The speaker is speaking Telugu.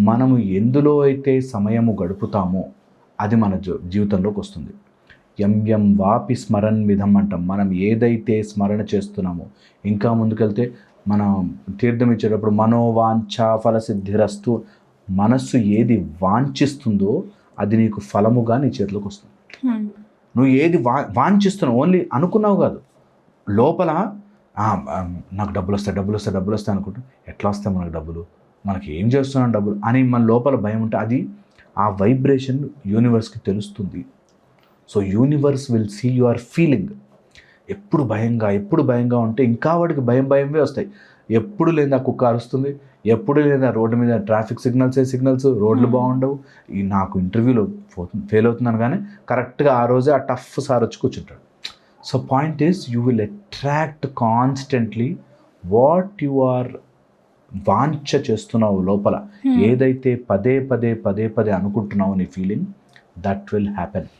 మనము ఎందులో అయితే సమయము గడుపుతామో అది మన జీవితంలోకి వస్తుంది. యం వాపి స్మరణ్ విధం అంటాం. మనం ఏదైతే స్మరణ చేస్తున్నామో, ఇంకా ముందుకెళ్తే మనం తీర్థం ఇచ్చేటప్పుడు మనోవాంఛ ఫలసిద్ధిరస్తు, మనస్సు ఏది వాంఛిస్తుందో అది నీకు ఫలముగా నీ చేతిలోకి వస్తుంది. నువ్వు ఏది వాంఛిస్తున్నావు, ఓన్లీ అనుకున్నావు కాదు, లోపల నాకు డబ్బులు వస్తాయి అనుకుంటా. ఎట్లా వస్తాయి మనకు డబ్బులు, మనకి ఏం చేస్తున్నాం డబ్బులు అని మన లోపల భయం ఉంటే అది ఆ వైబ్రేషన్ యూనివర్స్కి తెలుస్తుంది. So universe will see your feeling. ఎప్పుడు భయంగా ఉంటే ఇంకా వాడికి భయంవే వస్తాయి. ఎప్పుడు లేదా కుక్క అరుస్తుంది, ఎప్పుడు లేదా రోడ్డు మీద ట్రాఫిక్ సిగ్నల్స్, రోడ్లు బాగుండవు. నాకు ఇంటర్వ్యూలో ఫెయిల్ అవుతున్నాను కానీ కరెక్ట్గా ఆ రోజే ఆ టఫ్ సార్ వచ్చి కూర్చుంటాడు. So point is you will attract constantly what you are వాంఛ చేస్తున్నావు లోపల, ఏదైతే పదే అనుకుంటున్నావు నీ ఫీలింగ్, దట్ విల్ హ్యాపెన్.